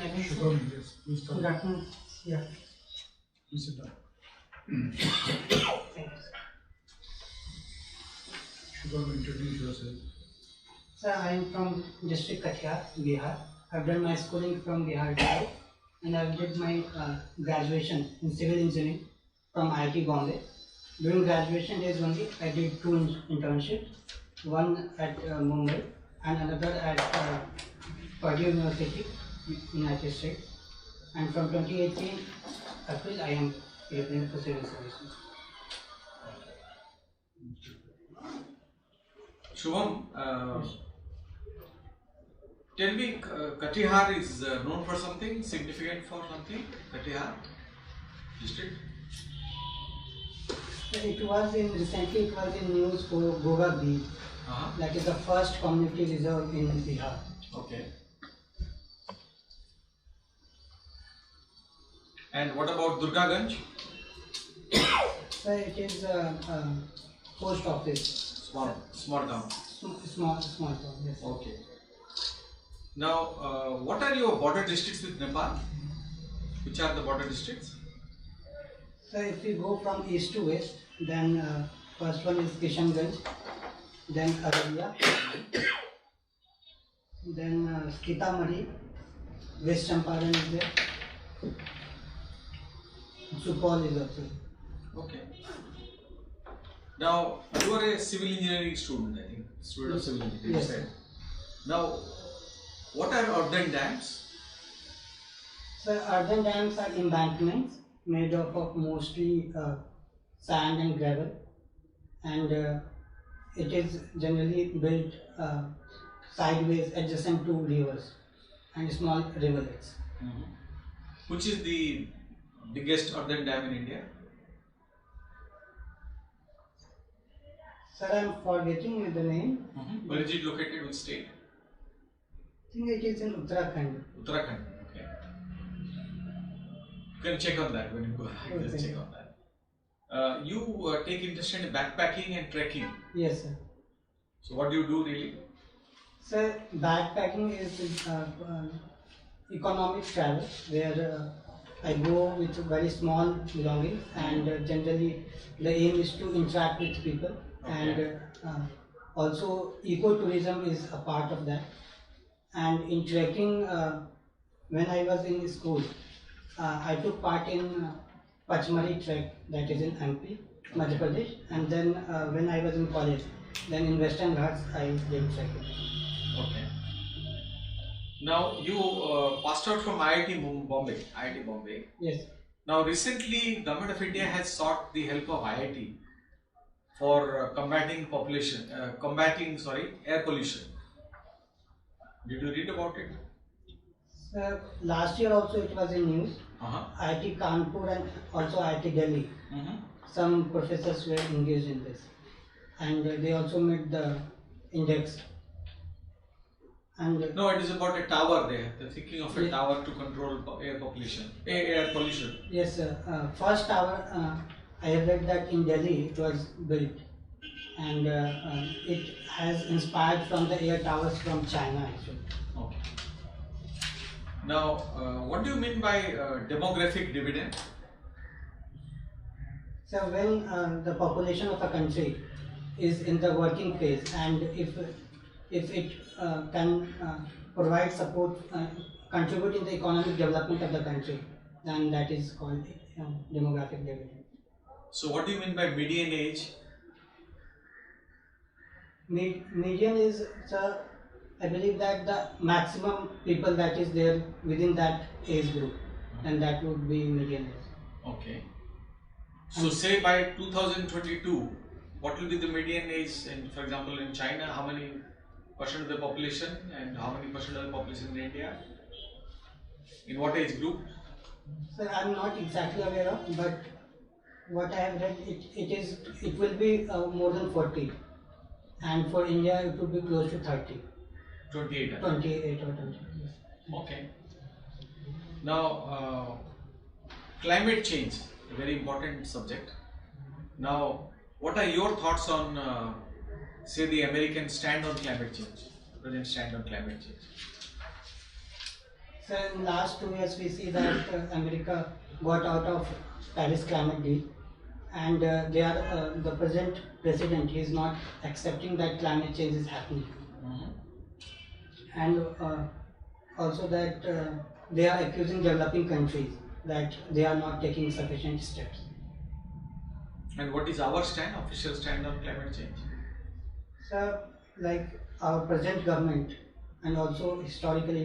Shubham, yes, please Good start. afternoon. Yeah. Please sit down. Thanks. Shubham, introduce yourself. Sir, I am from district Kathiawar, Bihar. I've done my schooling from Bihar District, and I've did my graduation in civil engineering from IIT Bombay. During graduation days only, I did two internships, one at Mumbai and another at Purdue University, United States. And from 2018 April, I am preparing for civil services. Shubham, tell me, Katihar is known for something, significant for something? Katihar district? It was in news for Goga Beach. That is the first community reserve in Bihar. Okay. And what about Durgaganj? So it is a post office. Small town. Small town, yes. Okay. Now, what are your border districts with Nepal? Which are the border districts? So if we go from east to west, then first one is Kishanganj, then Araria, then Sitamarhi, West Champaran is there, Supal is also. Okay. Now, you are a civil engineering student, I think. Student of civil engineering. Yes. Right? Now, what are earthen dams? So earthen dams are embankments made up of mostly sand and gravel, and it is generally built sideways adjacent to rivers and small rivulets. Which is the biggest earthen dam in India? Sir, I am forgetting the name. Where is it located? Which state? I think it is in Uttarakhand. Uttarakhand. Okay. You can check on that when you go. Just Okay. check on that. You take interest in backpacking and trekking. Yes, sir. So what do you do really? Sir, backpacking is economic travel where I go with very small belongings, and generally the aim is to interact with people, Okay. and also ecotourism is a part of that. And in trekking, when I was in school, I took part in Pachmari trek, that is in MP, Madhya Pradesh, and then when I was in college, then in Western Ghats I did trekking. Okay. Now you passed out from IIT Bombay. IIT Bombay. Yes. Now recently, Government of India has sought the help of IIT for combating air pollution. Did you read about it? Sir, last year also it was in news. IIT Kanpur and also IIT Delhi. Some professors were engaged in this, and they also made the index. And No, it is about a tower there. They're thinking of a tower to control air pollution. yes, sir. First tower, I have read that in Delhi it was built, and it has inspired from the air towers from China actually. Okay. Now, what do you mean by demographic dividend? So when the population of a country is in the working phase, and if it can provide support, contribute in the economic development of the country, then that is called demographic dividend. So, what do you mean by median age? Median is, sir, I believe that the maximum people that is there within that age group, and that would be median age. Okay. So, say by 2022, what will be the median age? And for example, in China, how many percent of the population, and how many percent of the population in India? In what age group? Sir, I am not exactly aware of, but what I have read, it will be more than 40, and for India it would be close to 30. 28. 28 or 20. Yes. Okay. Now, climate change, a very important subject. Now, what are your thoughts on, say, the American stand on climate change, President stand on climate change? So in last 2 years, we see that America got out of Paris climate deal, and the present president is not accepting that climate change is happening, and also that they are accusing developing countries that they are not taking sufficient steps. And what is our stand, official stand on climate change? So, like our present government, and also historically,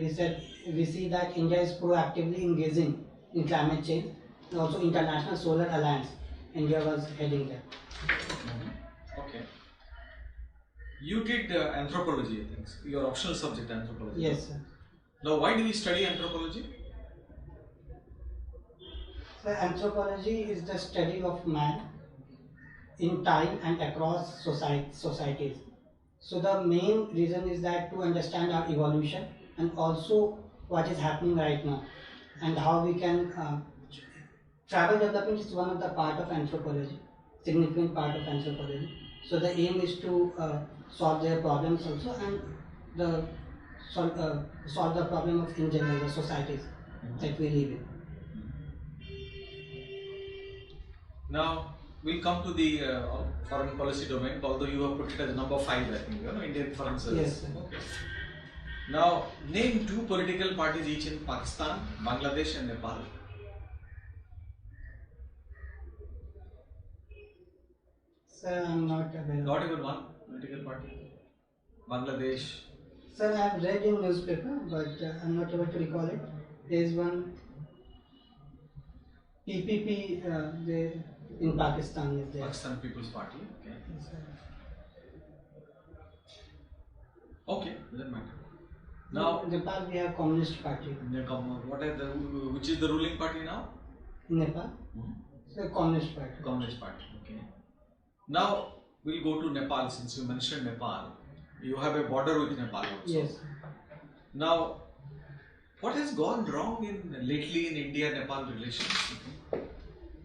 we see that India is proactively engaging in climate change, and also International Solar Alliance. India was heading that. Okay. You did anthropology, I think. Your optional subject, anthropology. Yes, sir. Now, why do we study anthropology? So, anthropology is the study of man in time and across societies. So the main reason is that to understand our evolution and also what is happening right now and how we can travel development is one of the part of anthropology, significant part of anthropology. So the aim is to solve their problems also and solve the problem of in general the societies that we live in. Now we'll come to the foreign policy domain, although you have put it as number 5, I think, Indian foreign service. Yes, sir. Okay. Now name 2 political parties each in Pakistan, Bangladesh and Nepal. Sir, I'm not aware. Not even one political party. Bangladesh. Sir, I have read in newspaper, but I'm not able to recall it. There is one PPP in Pakistan is there. Pakistan People's Party. Okay. Yes, sir. Okay, doesn't matter. Now, In Nepal we have Communist Party. which is the ruling party now? In Nepal, so Communist Party. Communist Party. Okay. Now we'll go to Nepal, since you mentioned Nepal. You have a border with Nepal also. Yes. Now, what has gone wrong lately in India-Nepal relations?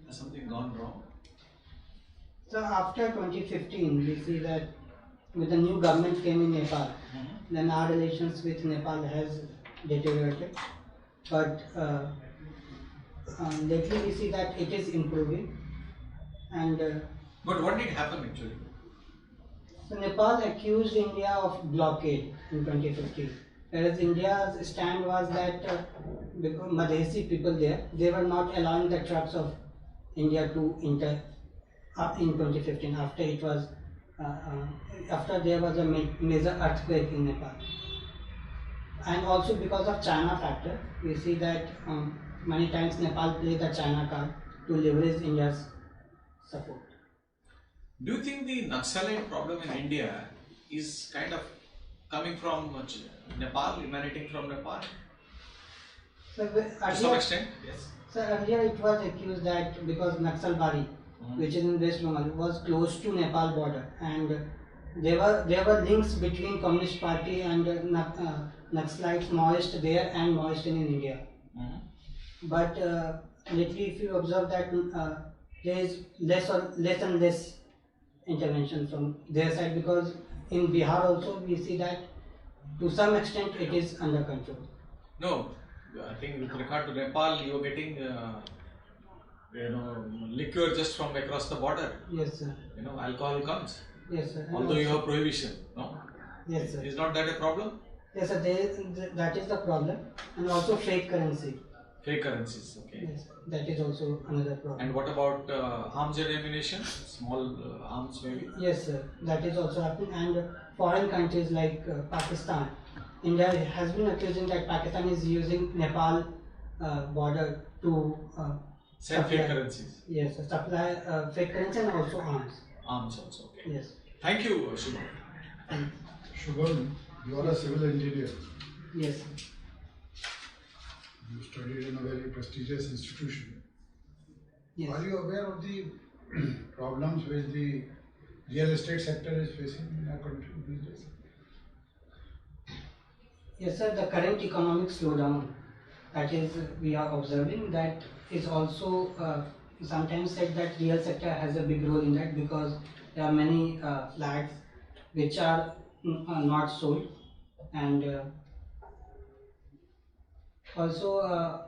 Has something gone wrong? So after 2015, we see that with the new government came in Nepal, then our relations with Nepal has deteriorated. But lately we see that it is improving. And But what did happen actually? so Nepal accused India of blockade in 2015. Whereas India's stand was that because Madhesi people there, they were not allowing the trucks of India to enter up in 2015 after it was after there was a major earthquake in Nepal. And also because of China factor, we see that many times Nepal played the China card to leverage India's support. Do you think the Naxalite problem in India is kind of coming from Nepal, emanating from Nepal? So To some extent, yes. So earlier it was accused that because Naxalbari, which is in West Bengal, was close to Nepal border, and there were links between Communist Party and Naxalites, Maoist there and Maoist in India. But lately, if you observe that there is less and less intervention from their side, because in Bihar also we see that to some extent it is under control. No, I think with regard to Nepal, you are getting liquor just from across the border. Yes, sir. Alcohol comes. Yes, sir. Although you have prohibition, no? Yes, sir. Is not that a problem? Yes, sir. That is the problem, and also fake currency. Fake currencies, okay. Yes, that is also another problem. And what about arms and ammunition? Small arms maybe? Yes, sir. That is also happening. And foreign countries like Pakistan, India has been accusing that Pakistan is using Nepal border to Send fake currencies. Yes, sir. Supply fake currency and also arms. Arms also, okay. Yes. Thank you, Shubham. Shubham, you are a civil engineer. Yes, sir. You studied in a very prestigious institution. Yes. Are you aware of the problems which the real estate sector is facing in our country these days? Yes, sir. The current economic slowdown that is we are observing, that is also sometimes said that real sector has a big role in that, because there are many flats which are not sold, and Also,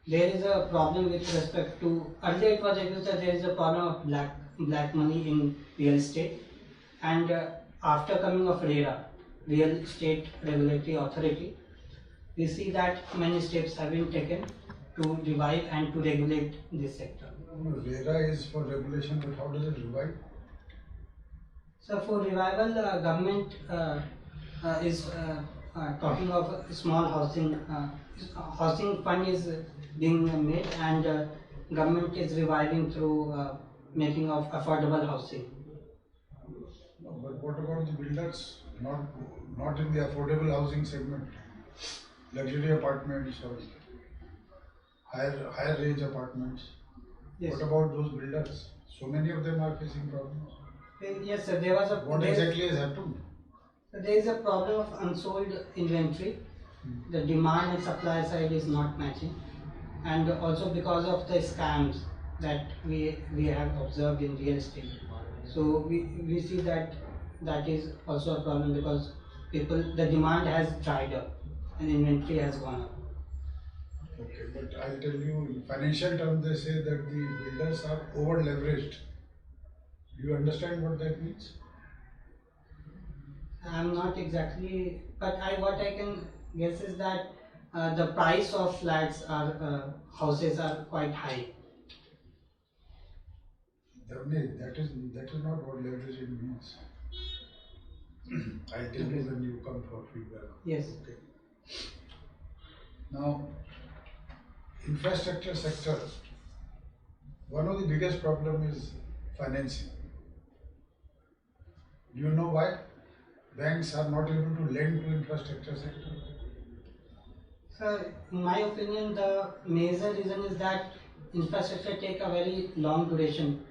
there is a problem with respect to earlier it was accused that there is a problem of black money in real estate, and after coming of RERA, Real Estate Regulatory Authority, we see that many steps have been taken to revive and to regulate this sector. RERA is for regulation, but how does it revive? So for revival, government is talking of a small housing fund is being made, and government is reviving through making of affordable housing. No, but what about the builders? Not in the affordable housing segment, luxury apartments or higher range apartments. Yes. What about those builders? So many of them are facing problems. Yes, sir. There was a What exactly has happened? there is a problem of unsold inventory. The demand and supply side is not matching, and also because of the scams that we have observed in real estate. So we see that is also a problem because the demand has dried up and inventory has gone up. Okay, but I'll tell you, in financial terms, they say that the builders are over leveraged. Do you understand what that means? I'm not exactly, but what I can guess is that the price of flats are houses are quite high. That is not what leveraging means. I'll tell you when you come for feedback. Yes. Okay. Now, infrastructure sector, one of the biggest problem is financing. Do you know why? Banks are not able to lend to infrastructure sector. Sir, in my opinion, the major reason is that infrastructure take a very long duration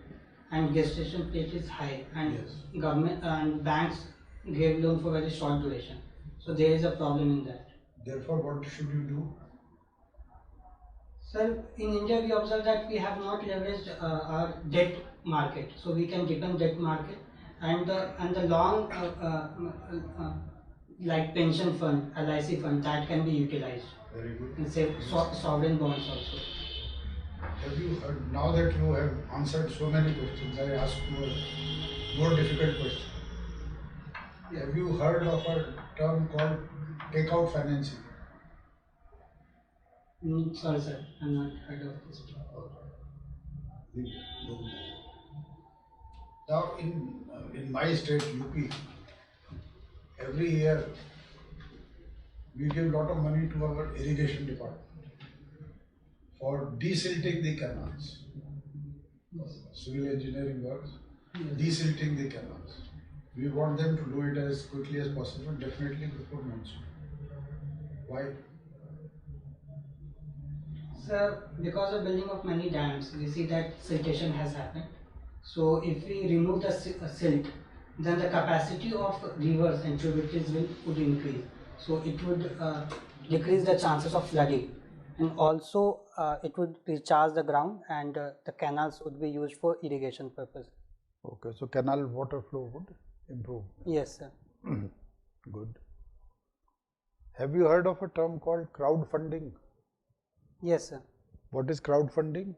and gestation period is high, and Yes. government and banks give loan for very short duration. So there is a problem in that. Therefore, what should you do? Sir, in India we observe that we have not leveraged our debt market, so we can depend debt market and the long like pension fund, LIC fund, that can be utilized. Very good. And say sovereign bonds also. Have you heard, now that you have answered so many questions, I ask you a more difficult question. Have you heard of a term called takeout financing? Sorry sir, I'm not heard of this. Now, in my state, UP, every year we give a lot of money to our irrigation department for desilting the canals. Civil engineering works, desilting the canals. We want them to do it as quickly as possible, definitely before monsoon. Why? Sir, because of building of many dams, we see that siltation has happened. So if we remove the silt, then the capacity of rivers and tributaries would increase. So it would decrease the chances of flooding, and also it would recharge the ground, and the canals would be used for irrigation purpose. Okay, so canal water flow would improve. Yes, sir. Good. Have you heard of a term called crowdfunding? Yes, sir. What is crowdfunding?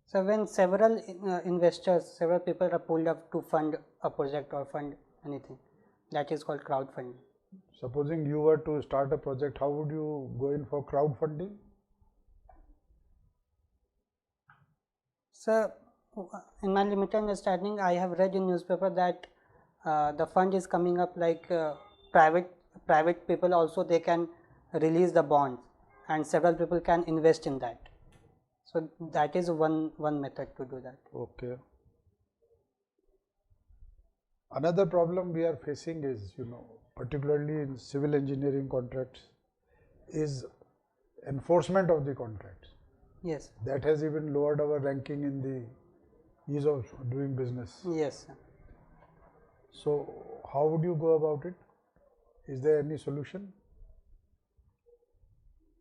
So when several investors, several people are pulled up to fund a project or fund anything, that is called crowdfunding. Supposing you were to start a project, how would you go in for crowdfunding? So in my limited understanding, I have read in newspaper that the fund is coming up like private people also, they can release the bonds and several people can invest in that. So that is one method to do that. Okay. Another problem we are facing is, particularly in civil engineering contracts, is enforcement of the contracts. Yes. That has even lowered our ranking in the ease of doing business. Yes, sir. So how would you go about it? Is there any solution?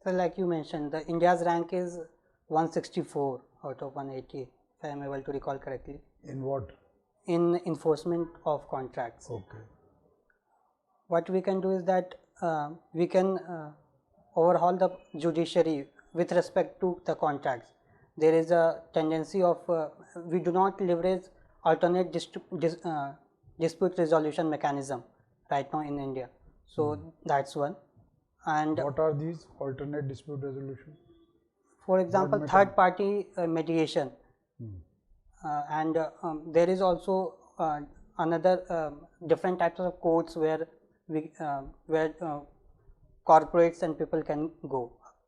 So like you mentioned, the India's rank is 164 out of 180, if I am able to recall correctly. In what? In enforcement of contracts. Okay. What we can do is that we can overhaul the judiciary with respect to the contracts. There is a tendency of we do not leverage alternate dispute resolution mechanism right now in India. So that's one. And What are these alternate dispute resolution? for example, third party mediation. And there is also another different types of courts where corporates and people can go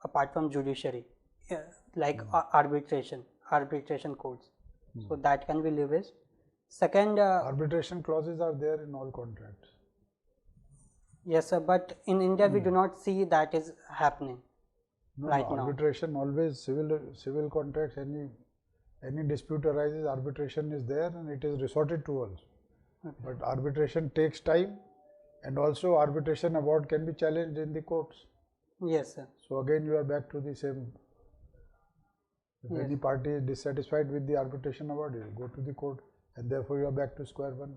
apart from judiciary, like arbitration courts. So that can be leveraged. Second, Arbitration clauses are there in all contracts. yes sir, but in India we do not see that is happening right now. Arbitration always civil contracts, any dispute arises, arbitration is there and it is resorted to also. But arbitration takes time, and also arbitration award can be challenged in the courts. Yes sir. So again you are back to the same. If any party is dissatisfied with the arbitration award, you go to the court, and therefore you are back to square one.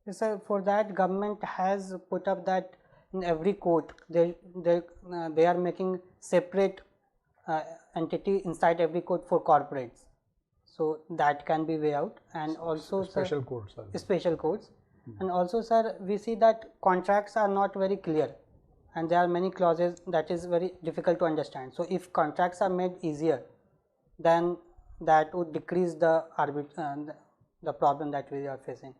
Yes sir, for that government has put up that in every court they are making separate entity inside every court for corporates. So that can be way out, and also Special sir, courts are there. special courts. And also sir, we see that contracts are not very clear, and there are many clauses that is very difficult to understand. So if contracts are made easier, then that would decrease the the problem that we are facing.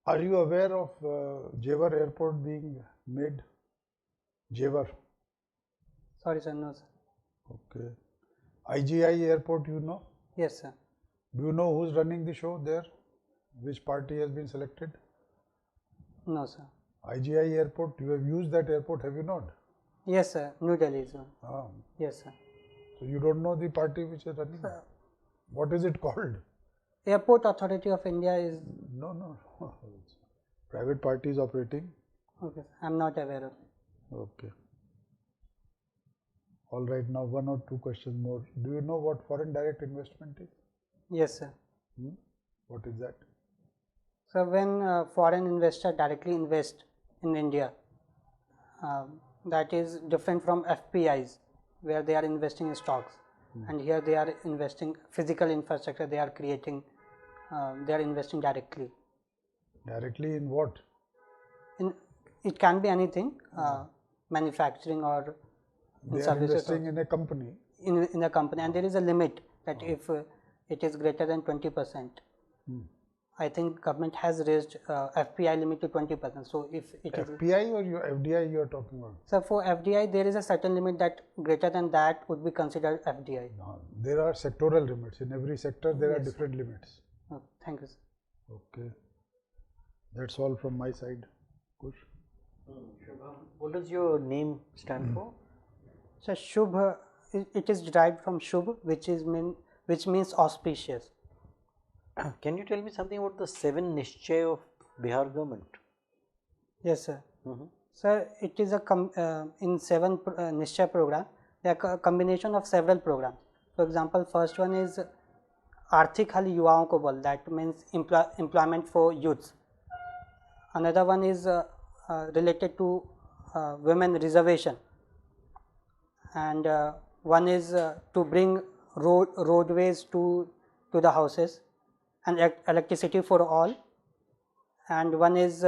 Are you aware of Jewar Airport being made? Jewar. Sorry sir, no sir. Okay. IGI Airport, you know? Yes sir. Do you know who's running the show there? Which party has been selected? No sir. IGI Airport, you have used that airport, have you not? Yes sir, New Delhi is one. Ah. Yes sir. So you don't know the party which is running? What is it called? Airport Authority of India is, No. Private party is operating. okay, I'm not aware of it. Okay. All right, now one or two questions more. Do you know what foreign direct investment is? Yes sir. What is that? So when foreign investor directly invest in India, that is different from FPIs where they are investing in stocks, and here they are investing physical infrastructure, they are creating, they are investing directly. Directly in what? It can be anything, manufacturing or They are services investing in a company. in a company, and there is a limit that if it is greater than 20%. I think government has raised FPI limit to 20%. So if it is FPI or your FDI you are talking about? so for FDI there is a certain limit that greater than that would be considered FDI. No, there are sectoral limits. In every sector there are different limits. Oh, thank you sir. Okay. That's all from my side. Kush? What does your name stand for? So Shubh, it is derived from Shubh, which means auspicious. Can you tell me something about the 7 Nischay of Bihar government? Yes sir. Sir, it is a in 7 Nischay program. They are a combination of several programs. For example, first one is Arthik Hal Yuvaon Ko Bal, that means employment for youths. Another one is related to women reservation, and one is to bring roadways to the houses and electricity for all, and one is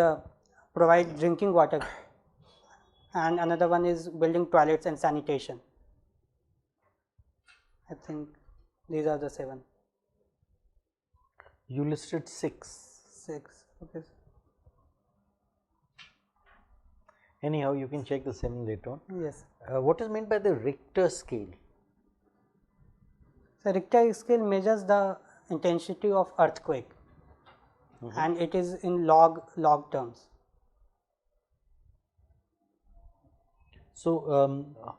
provide drinking water, and another one is building toilets and sanitation. I think these are the 7. You listed 6. 6. Okay. Anyhow, you can check the 7 later on. Yes. What is meant by the Richter scale? So Richter scale measures the intensity of earthquake, and it is in log terms. So,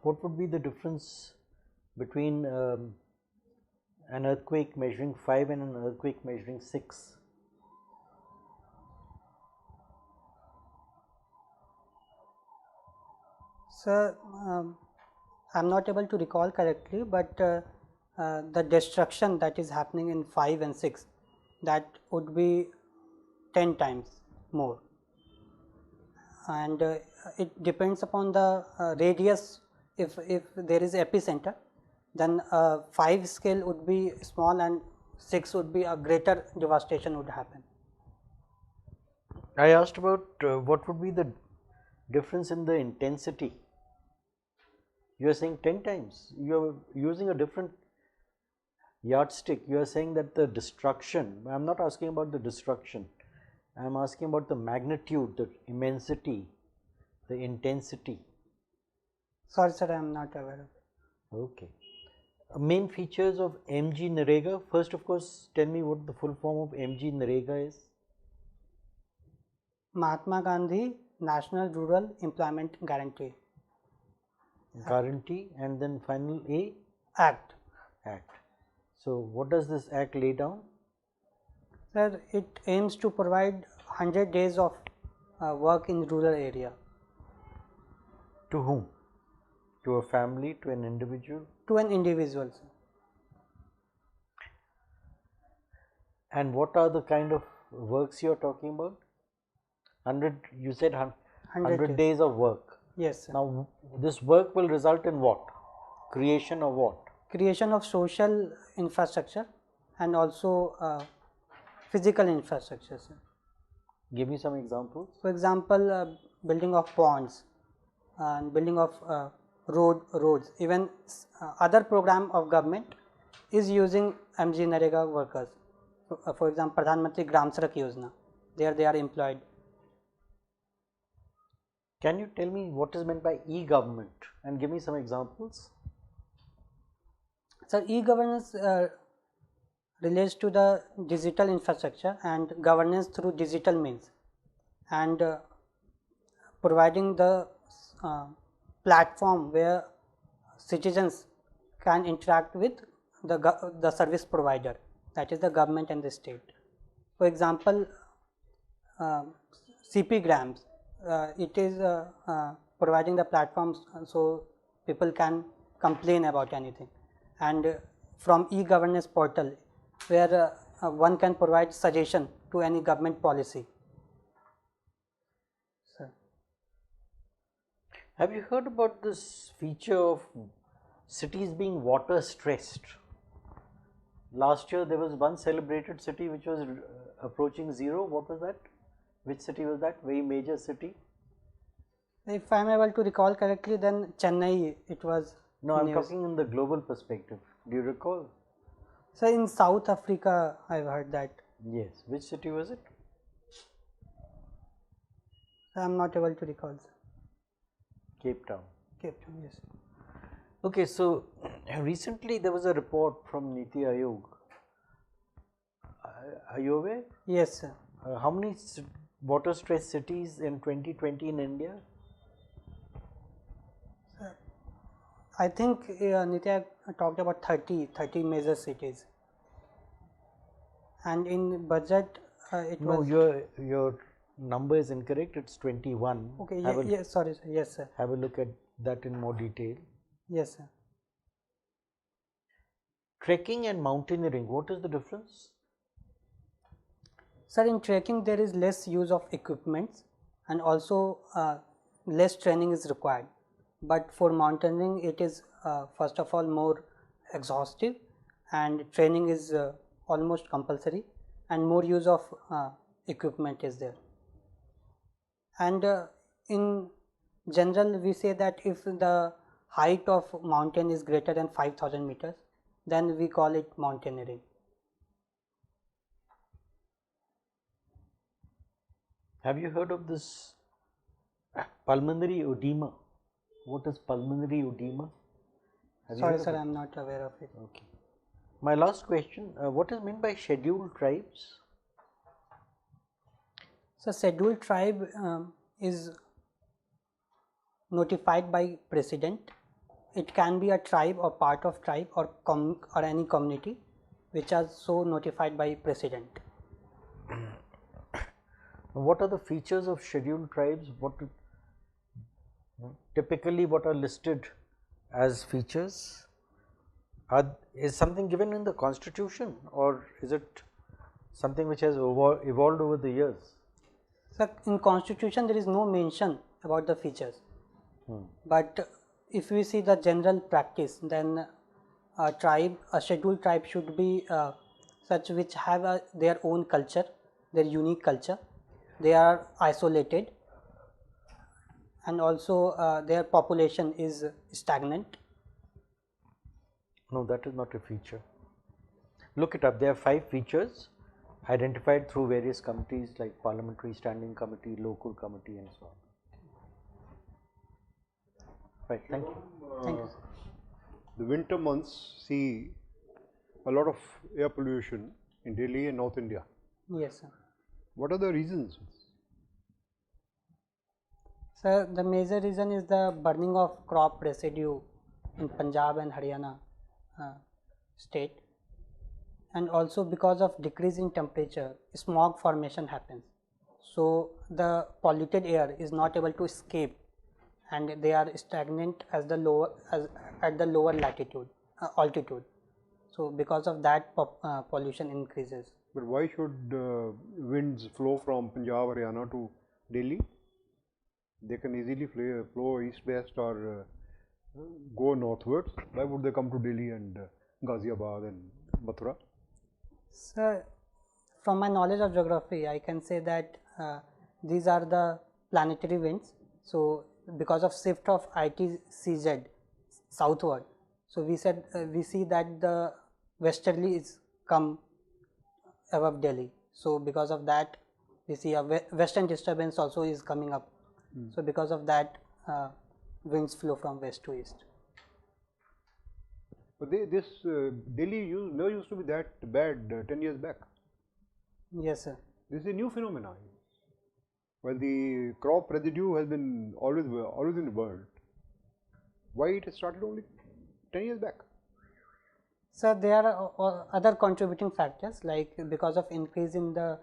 what would be the difference between an earthquake measuring 5 and an earthquake measuring 6? Sir, I'm not able to recall correctly, but the destruction that is happening in 5 and 6, that would be 10 times more. and it depends upon the radius. If there is epicenter, then 5 scale would be small and 6 would be a greater devastation would happen. I asked about what would be the difference in the intensity. You are saying 10 times. You are using a different yardstick. You are saying that the destruction, I am not asking about the destruction, I am asking about the magnitude, the immensity, the intensity. Sorry sir, I am not aware of it. Okay. Main features of MG Narega. First, of course, tell me what the full form of MG Narega is. Mahatma Gandhi National Rural Employment Guarantee Guarantee, and then final A, Act. Act. So, what does this Act lay down? Sir, it aims to provide 100 days of work in rural area. To whom? To a family, to an individual? To an individual, sir. And what are the kind of works you are talking about? 100, you said 100 days of work. Yes, sir. Now, this work will result in what? Creation of what? Creation of social infrastructure and also physical infrastructure, sir. Give me some examples. For example, building of ponds and building of roads. Even other program of government is using MG Narega workers. For example, Pradhan Mantri Gram Sadak Yojana. There they are employed. Can you tell me what is meant by e-government and give me some examples? So, e-governance relates to the digital infrastructure and governance through digital means, and providing the platform where citizens can interact with the service provider, that is the government and the state. For example, CP Grams, it is providing the platforms so people can complain about anything, and from e-governance portal where one can provide suggestion to any government policy. Sir. Have you heard about this feature of cities being water stressed? Last year there was one celebrated city which was approaching zero. What was that? Which city was that? Very major city? If I am able to recall correctly, then Chennai it was. No, I am talking in the global perspective. Do you recall? So in South Africa, I have heard that. Yes. Which city was it? I am not able to recall. Sir. Cape Town. Cape Town, yes. Okay, so recently there was a report from Niti Aayog. Are you aware? Yes, sir. How many water stressed cities in 2020 in India? I think Niti Aayog talked about 30 major cities, and in budget it was. No, your number is incorrect. It's 21. Okay. Yes. Sorry, sir. Yes, sir. Have a look at that in more detail. Yes, sir. Trekking and mountaineering. What is the difference? Sir, in trekking there is less use of equipments and also less training is required. But for mountaineering, it is first of all more exhaustive, and training is almost compulsory, and more use of equipment is there. And in general, we say that if the height of mountain is greater than 5,000 meters, then we call it mountaineering. Have you heard of this pulmonary edema? What is pulmonary edema? Sorry, sir, I am not aware of it. Okay. My last question, what is meant by scheduled tribes? So, scheduled tribe is notified by president. It can be a tribe or part of tribe or any community which are so notified by president. What are the features of scheduled tribes? Typically what are listed as features? Is something given in the constitution or is it something which has evolved over the years? So in constitution there is no mention about the features. But if we see the general practice, then a tribe, a scheduled tribe should be such which have their own culture, their unique culture. They are isolated, and also their population is stagnant. No, that is not a feature. Look it up. There are 5 features identified through various committees like Parliamentary Standing Committee, Local Committee, and so on. Right, thank you. Thank you. The winter months see a lot of air pollution in Delhi and North India. Yes, sir. What are the reasons? Sir, the major reason is the burning of crop residue in Punjab and Haryana state, and also because of decrease in temperature, smog formation happens. So the polluted air is not able to escape, and they are stagnant at the lower latitude altitude. So because of that, pollution increases. But why should winds flow from Punjab, Haryana to Delhi? They can easily flow east-west or go northwards. Why would they come to Delhi and Ghaziabad and Mathura? Sir, from my knowledge of geography, I can say that these are the planetary winds. So because of shift of ITCZ southward, so we see that the westerly is come above Delhi. So because of that, we see a western disturbance also is coming up. So because of that, winds flow from west to east. But Delhi never used to be that bad 10 years back. Yes, sir. This is a new phenomenon. Well, the crop residue has been always in the world. Why it started only 10 years back? So there are other contributing factors, like because of increase in the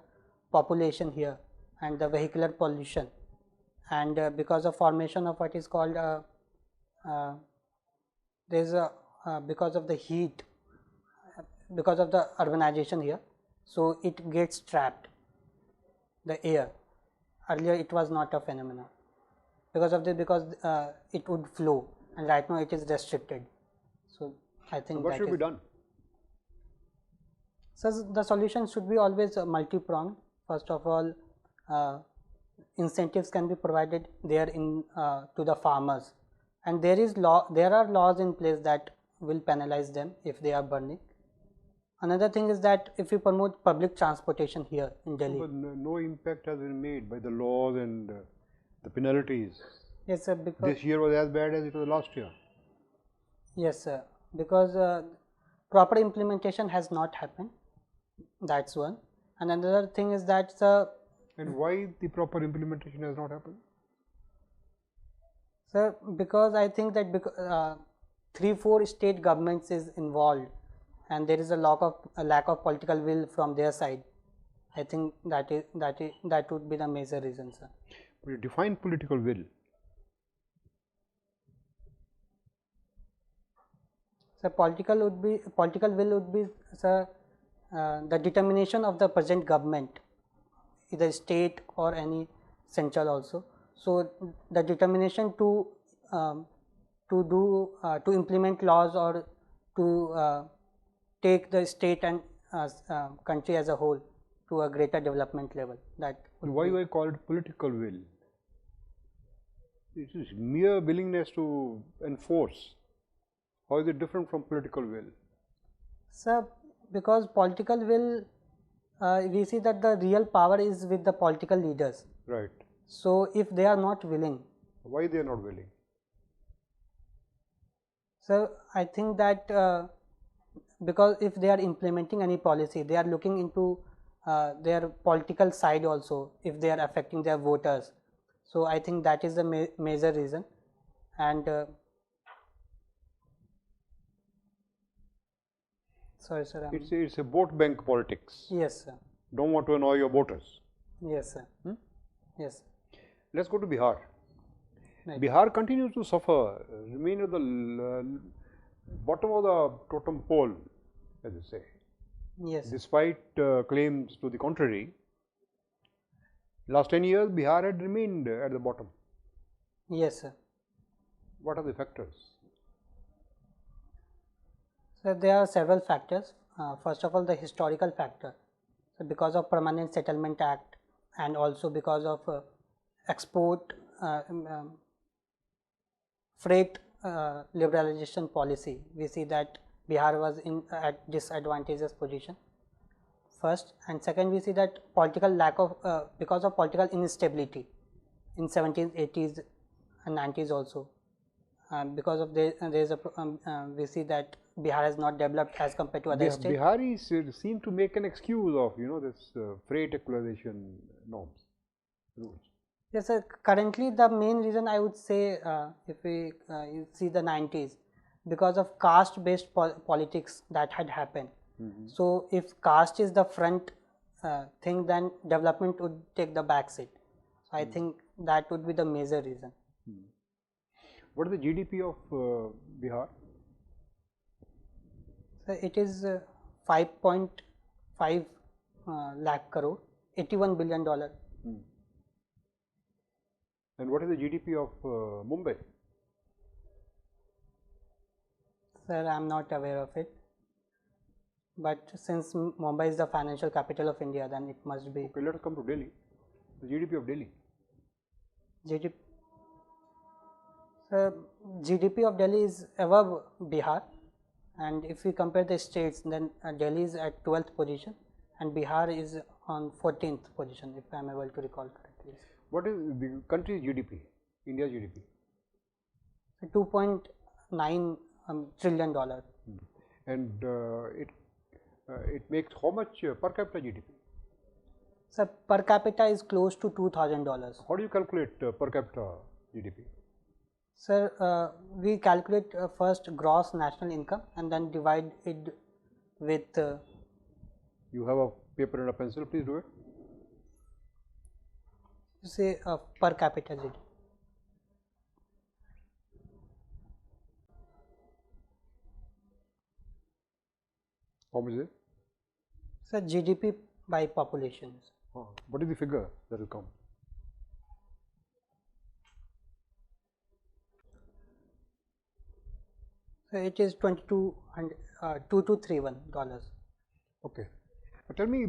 population here and the vehicular pollution, and because of formation of what is called because of the heat, because of the urbanization here, so it gets trapped, the air. Earlier it was not a phenomenon because it would flow, and right now it is restricted. So I think What should be done? So the solution should be always multi-pronged. First of all, incentives can be provided there to the farmers, and there are laws in place that will penalize them if they are burning. Another thing is that if you promote public transportation here in Delhi. But no impact has been made by the laws and the penalties. Yes, sir. Because This year was as bad as it was last year. yes, sir. Because proper implementation has not happened. That's one. And another thing is that And why the proper implementation has not happened? sir, because I think that 3-4 state governments is involved, and there is a lack of political will from their side. I think that would be the major reason, sir. But you define political will. So political will would be, sir, the determination of the present government, either state or any central also. So the determination to implement laws or to take the state and country as a whole to a greater development level. That would Why be- do I call it political will? It is mere willingness to enforce. How is it different from political will? Sir, because political will, we see that the real power is with the political leaders. Right. So if they are not willing, Why they are not willing? so I think that because if they are implementing any policy, they are looking into their political side also, if they are affecting their voters. So I think that is the major reason. And sorry, sir. It's a vote bank politics. Yes, sir. Don't want to annoy your voters. Yes, sir. Yes. Let's go to Bihar. Right. Bihar continues to suffer, remain at the bottom of the totem pole, as you say. Yes. Despite claims to the contrary, Last 10 years, Bihar had remained at the bottom. Yes, sir. What are the factors? So there are several factors. First of all, the historical factor. So because of Permanent Settlement Act and also because of export freight liberalization policy, we see that Bihar was in at disadvantageous position. First, and second, we see that political lack of because of political instability in 70s, 80s, and 90s also. Because of there is a we see that Bihar has not developed as compared to other states. Biharis seem to make an excuse of this freight equalization norms rules. Yes, sir. Currently, the main reason I would say, if we see the 90s, because of caste-based politics that had happened. So, if caste is the front thing, then development would take the back seat. So, I think that would be the major reason. What is the GDP of Bihar? So, it is 5.5 lakh crore, $81 billion. And what is the GDP of Mumbai? Sir, I am not aware of it. But since Mumbai is the financial capital of India, then it must be. Okay, let us come to Delhi. The GDP of Delhi. GDP. So, GDP of Delhi is above Bihar, and if we compare the states, then Delhi is at 12th position and Bihar is on 14th position, if I am able to recall correctly. What is the country's GDP, India's GDP? So $2.9 trillion. And it makes how much per capita GDP? So, per capita is close to $2,000. How do you calculate per capita GDP? Sir, we calculate first gross national income and then divide it with. You have a paper and a pencil, please do it. Say per capita GDP. How much is it? So, GDP by population. What is the figure that will come? So, it is $2231. Okay. But tell me,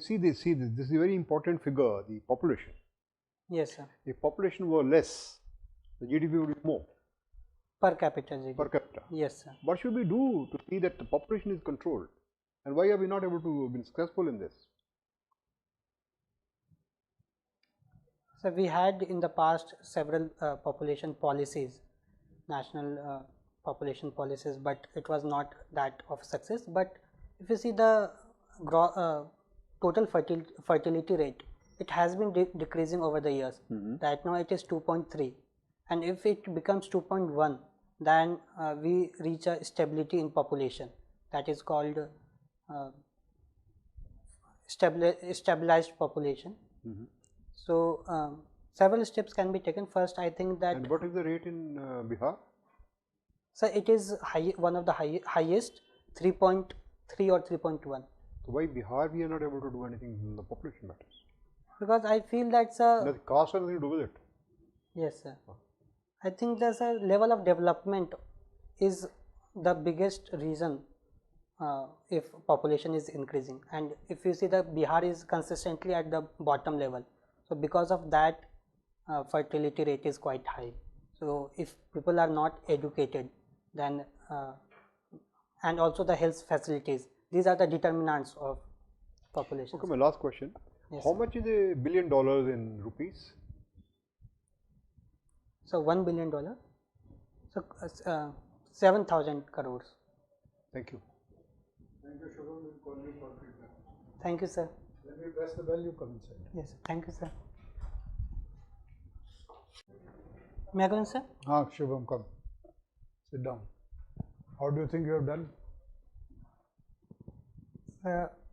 see this is a very important figure, the population. Yes, sir. If population were less, the GDP would be more. Per capita GDP. Per capita. Yes, sir. What should we do to see that the population is controlled? And why are we not able to be successful in this? So, we had in the past several population policies, national population policies, but it was not that of success. But if you see the total fertility rate, it has been decreasing over the years. Right now it is 2.3, and if it becomes 2.1, then we reach a stability in population, that is called stabilized population. So, several steps can be taken. First, I think that. And what is the rate in Bihar? So, it is one of the highest, 3.3 or 3.1. So, why Bihar we are not able to do anything in the population matters? Because I feel that's a. Does caste have anything to do with it? Yes, sir. I think there's a level of development is the biggest reason if population is increasing, and if you see that Bihar is consistently at the bottom level. So, because of that, fertility rate is quite high. So, if people are not educated, then and also the health facilities, these are the determinants of population. Okay, my last question. Yes, How sir. much is $1 billion in rupees? So, $1 billion. So, 7,000 crores. Thank you. Thank you, Shubham. We'll call you for feedback. Thank you, sir. When we press the bell, you come inside. Yes, thank you, sir. May I go in, sir? Shubham, come. Sit down. How do you think you have done?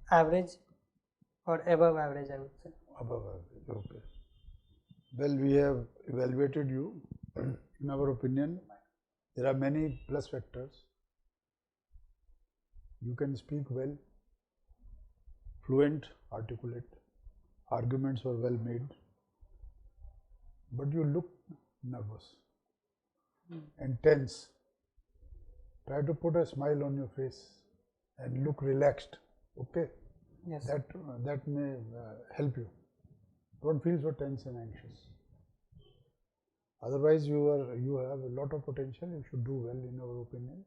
Average or above average, I would say. Above average, okay. Well, we have evaluated you. In our opinion, there are many plus factors. You can speak well, fluent, articulate. arguments were well made, but you look nervous and tense. Try to put a smile on your face and look relaxed. Okay, Yes. that may help you. Don't feel so tense and anxious. Otherwise, you have a lot of potential. You should do well, in our opinion.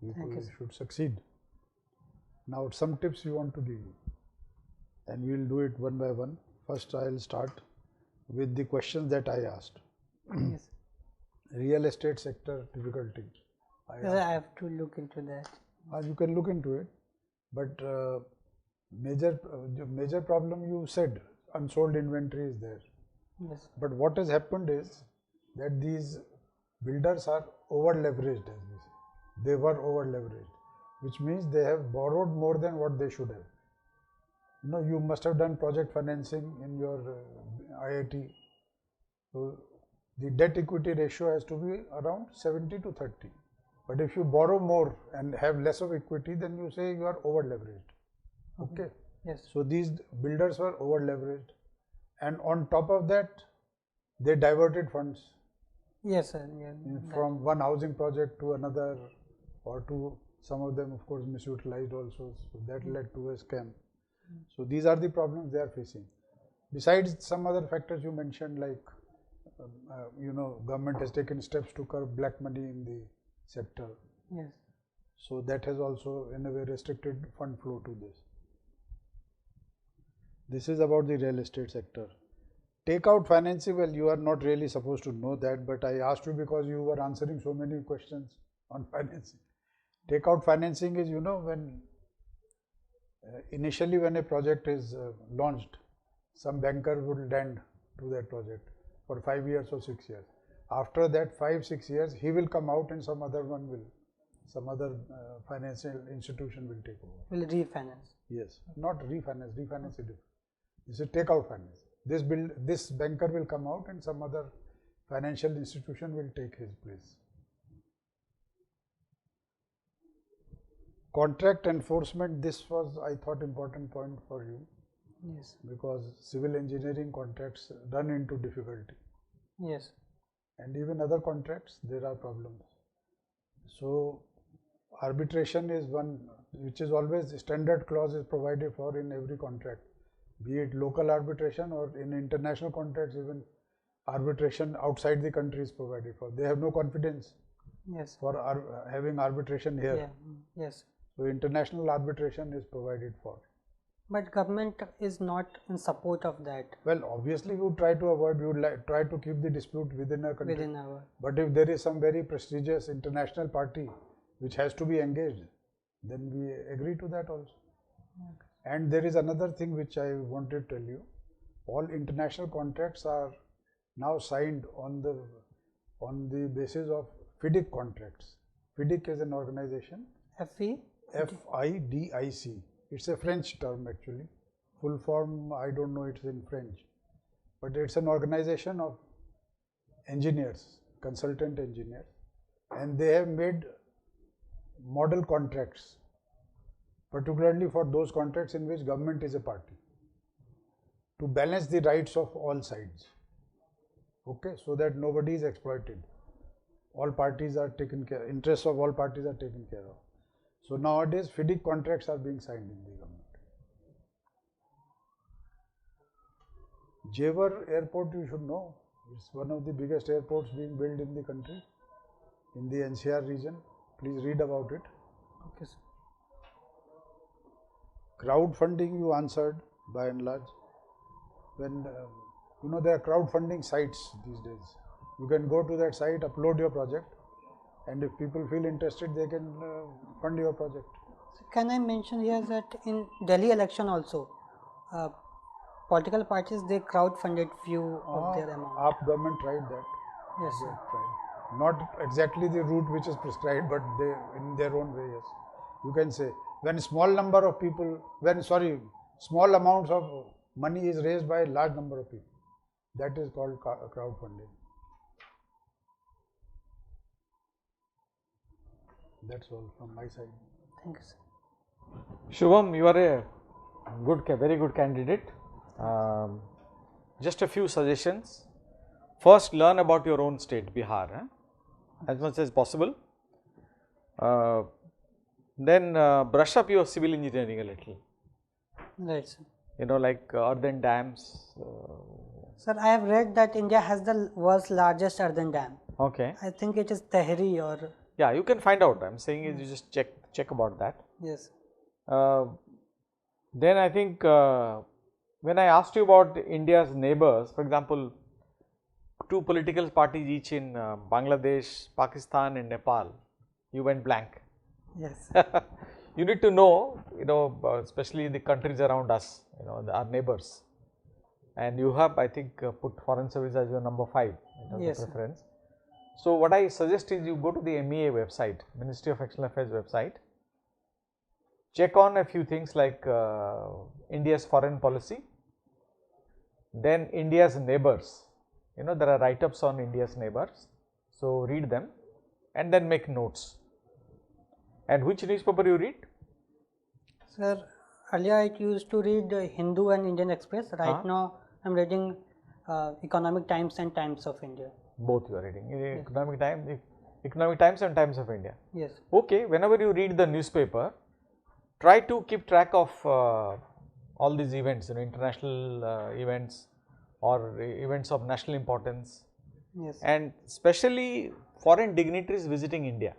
Thank you, You sir. should succeed. Now, some tips you want to give you, and we will do it one by one. First, I will start with the questions that I asked. Yes. Real estate sector difficulty. Yes, I have to look into that. You can look into it, but major problem you said, unsold inventory is there. Yes. But what has happened is that these builders are over leveraged, as we say. They were over leveraged, which means they have borrowed more than what they should have. You know, you must have done project financing in your IIT. So the debt equity ratio has to be around 70 to 30. But if you borrow more and have less of equity, then you say you are over leveraged. Okay. Yes. So these builders were over leveraged, and on top of that, they diverted funds Yes, sir. Yeah. from one housing project to another, or to some of them, of course, misutilized also. So that led to a scam. So these are the problems they are facing. Besides some other factors you mentioned, like government has taken steps to curb black money in the sector. Yes. So that has also in a way restricted fund flow to this. This is about the real estate sector. Takeout financing, well, you are not really supposed to know that, but I asked you because you were answering so many questions on financing. Takeout financing is, when initially when a project is launched, some banker would lend to that project for 5 years or 6 years. After that 5-6 years, he will come out and some other financial institution will take over. Will refinance. Yes, not refinance. Refinance is different. This is takeout finance. This banker will come out and some other financial institution will take his place. Contract enforcement. This was, I thought, important point for you. Yes. Because civil engineering contracts run into difficulty. Yes. And even other contracts, there are problems. So arbitration is one which is always standard clause is provided for in every contract, be it local arbitration or in international contracts, even arbitration outside the country is provided for. They have no confidence Yes. for having arbitration here. Yeah. Yes. So international arbitration is provided for. But government is not in support of that. Well, obviously, we would try to avoid, we would try to keep the dispute within our country. Within our. But if there is some very prestigious international party which has to be engaged, then we agree to that also. Okay. And there is another thing which I wanted to tell you. All international contracts are now signed on the basis of FIDIC contracts. FIDIC is an organization. FE? FIDIC. It's a French term actually. Full form, I don't know, it's in French. But it's an organization of engineers, consultant engineers, and they have made model contracts, particularly for those contracts in which government is a party, to balance the rights of all sides. Okay, so that nobody is exploited. All parties are taken care of, interests of all parties are taken care of. So nowadays, FIDIC contracts are being signed in the government. Jewar Airport, you should know, it's one of the biggest airports being built in the country, in the NCR region. Please read about it. Okay, sir. Crowdfunding, you answered by and large. When there are crowdfunding sites these days. You can go to that site, upload your project, and if people feel interested, they can fund your project. So can I mention here that in Delhi election also, political parties, they crowd-funded few of their amount. AAP government tried that. Yes, sir. They tried. Not exactly the route which is prescribed, but they, in their own way, yes. You can say, when small number of people, small amounts of money is raised by a large number of people, that is called crowdfunding. That's all from my side. Thank you, sir. Shubham, you are a very good candidate. Just a few suggestions. First, learn about your own state, Bihar, as much as possible. Then brush up your civil engineering a little. Right, sir. You know, like earthen dams. Sir, I have read that India has the world's largest earthen dam. Okay. I think it is Tehri or Yeah, you can find out. I'm saying is you just check about that. yes. Then I think when I asked you about India's neighbors, for example, two political parties each in Bangladesh, Pakistan, and Nepal, you went blank. Yes. You need to know, especially the countries around us, our neighbors. And you have, I think, put foreign service as your number 5 in terms Yes, of sir. preference. So what I suggest is you go to the MEA website, Ministry of External Affairs website, check on a few things like India's foreign policy, then India's neighbors. There are write-ups on India's neighbors, so read them and then make notes. And which newspaper you read? Sir, earlier I used to read Hindu and Indian Express. Right now I am reading Economic Times and Times of India. Both you are reading. Economic Times and Times of India. Yes. Okay, whenever you read the newspaper, try to keep track of all these events, international events or events of national importance, Yes. and especially foreign dignitaries visiting India.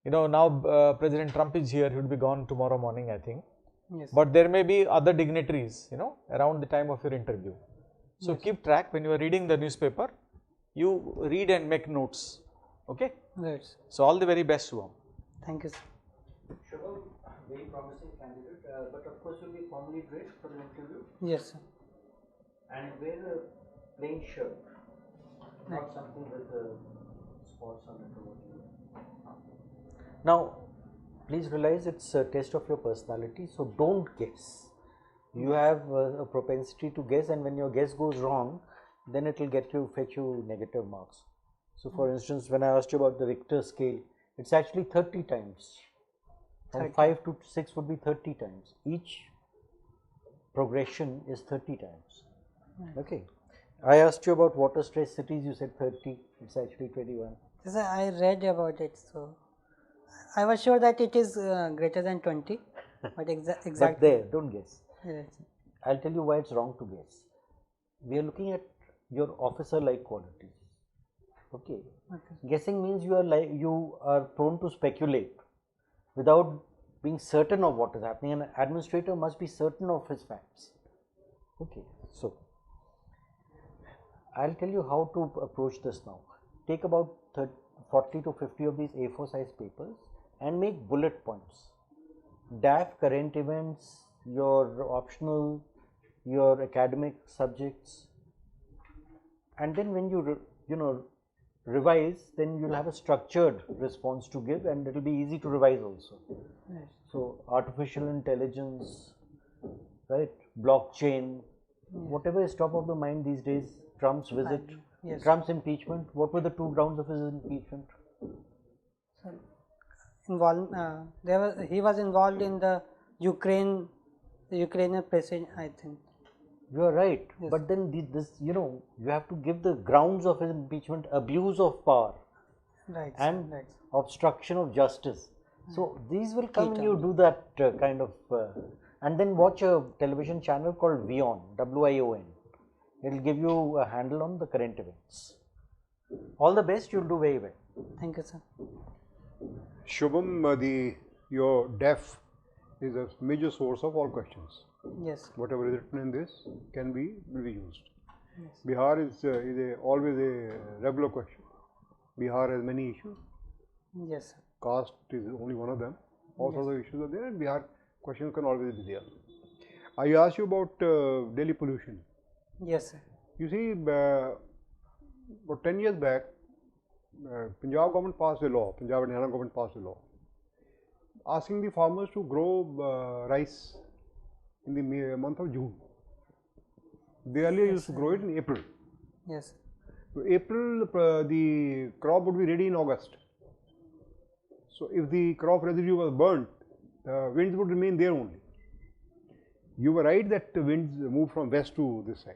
Now President Trump is here, he will be gone tomorrow morning, I think. Yes. But there may be other dignitaries, around the time of your interview. So keep track when you are reading the newspaper, you read and make notes. Okay? Right. So all the very best, Shubham. Thank you, sir. Shubham, very promising candidate, but of course you'll be formally dressed for the interview Yes, sir. and wear a plain shirt, not something with spots on it or whatever. Now, please realize it's a test of your personality, so don't guess. You have a propensity to guess, and when your guess goes wrong, then it will fetch you negative marks. So, for instance, when I asked you about the Richter scale, it's actually 30 times. From 5 to 6 would be 30 times. Each progression is 30 times. Okay. I asked you about water stress cities, you said 30, it's actually 21. Yes, sir, I read about it, so I was sure that it is greater than 20, but But exactly. there, don't guess. Yes. I'll tell you why it's wrong to guess. We are looking at your officer-like qualities. Okay. Guessing means you are prone to speculate without being certain of what is happening. An administrator must be certain of his facts. Okay. So I'll tell you how to approach this now. Take about 40 to 50 of these A4 size papers and make bullet points. DAF, current events, your optional, your academic subjects, and then when you revise, then you'll have a structured response to give, and it'll be easy to revise also. Yes. So artificial intelligence, right, blockchain, whatever is top of the mind these days. Trump's visit, Yes. Trump's impeachment. What were the 2 grounds of his impeachment? He was involved in the Ukrainian president, I think. You are right, Yes. but then you have to give the grounds of his impeachment: abuse of power Right. and right. obstruction of justice. So these will come when you do that kind of, and then watch a television channel called WION, WION. It will give you a handle on the current events. All the best, you'll do very well. Thank you, sir. Shubham, your DEF is a major source of all questions. Yes. Whatever is written in this will be used. Yes. Bihar is always a regular question. Bihar has many issues. Yes, sir. Caste is only one of them. All sorts of issues are there, and Bihar questions can always be there. I asked you about Delhi pollution. Yes, sir. You see, about 10 years back, Punjab government passed a law, Punjab and Haryana government passed a law, asking the farmers to grow rice in the month of June. They earlier used to grow it in April. Yes. So April, the crop would be ready in August. So if the crop residue was burnt, the winds would remain there only. you were right that the winds move from west to this side.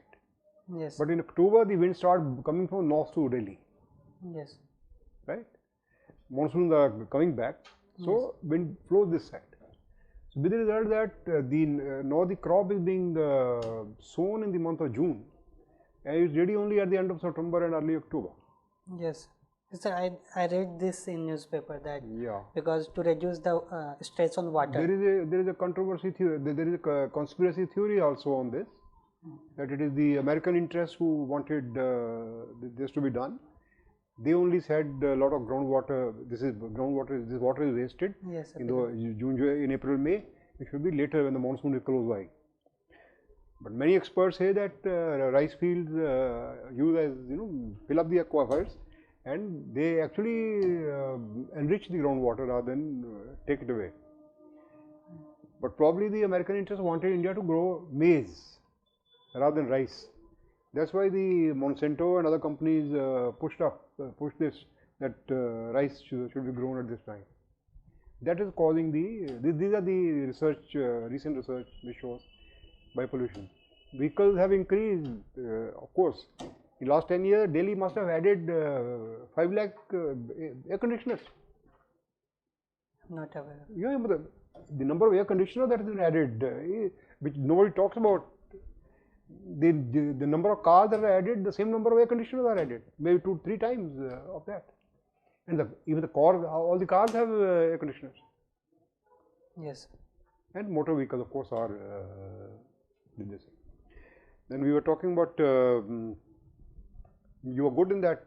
Yes. But in October, the winds start coming from north to Delhi, Yes. right? Monsoons are coming back, so wind flows this side. So with the result that now the crop is being sown in the month of June, and it's ready only at the end of September and early October. Yes. Sir, I read this in newspaper that Yeah. because to reduce the stress on water. There is a controversy theory. There is a conspiracy theory also on this, that it is the American interests who wanted this to be done. They only said a lot of groundwater. This water is wasted Yes, sir. in the June, July, in April, May. It should be later when the monsoon is close by. But many experts say that rice fields use as fill up the aquifers, and they actually enrich the groundwater rather than take it away. But probably the American interests wanted India to grow maize rather than rice. That's why the Monsanto and other companies pushed this, that rice should be grown at this time. That is causing these are the recent research which shows by pollution. Vehicles have increased, of course. In last 10 years, Delhi must have added 5 lakh air conditioners. Not aware. Yeah, but the number of air conditioners that has been added, which nobody talks about. The number of cars that are added, the same number of air conditioners are added, maybe 2-3 times of that. And even the cars, all the cars have air conditioners. Yes. And motor vehicles, of course, are in this. Then we were talking about, you are good in that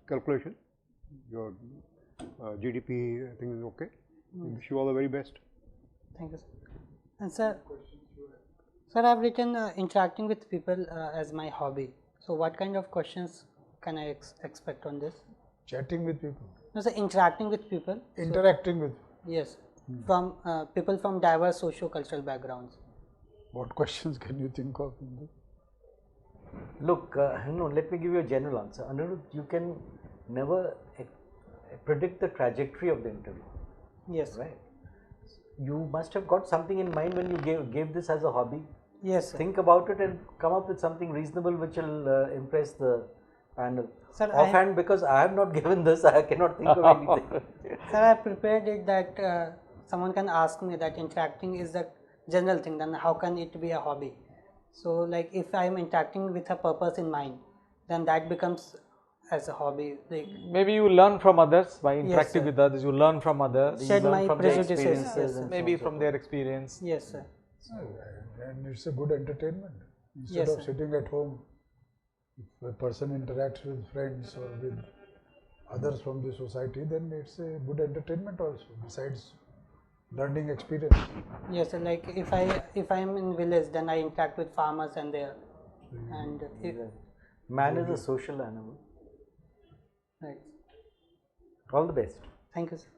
calculation. Your GDP, I think, is okay. Wish you all the very best. Thank you, sir. And sir, I've written interacting with people as my hobby. So what kind of questions can I expect on this? Chatting with people. No, sir, interacting with people. Interacting with. Yes, from people from diverse socio-cultural backgrounds. What questions can you think of in this? Look, let me give you a general answer. Anirudh, you can never predict the trajectory of the interview, Yes. right? You must have got something in mind when you gave this as a hobby. Yes, sir. Think about it and come up with something reasonable which will impress the panel. Sir, Offhand, because I have not given this, I cannot think of anything. Sir, I prepared it that someone can ask me that interacting is the general thing, then how can it be a hobby? So like if I am interacting with a purpose in mind, then that becomes as a hobby. Like Maybe you learn from others by interacting sir. with others. You learn from others. shed you learn my from their prejudices. experiences, Yes, sir. maybe from their experience. Yes, sir. And it's a good entertainment. Instead Yes, of sir. sitting at home, if a person interacts with friends or with others from the society, then it's a good entertainment also, besides learning experience. Yes, sir. Like if I am in village, then I interact with farmers and there, and Man is a social animal. right. All the best. Thank you, sir.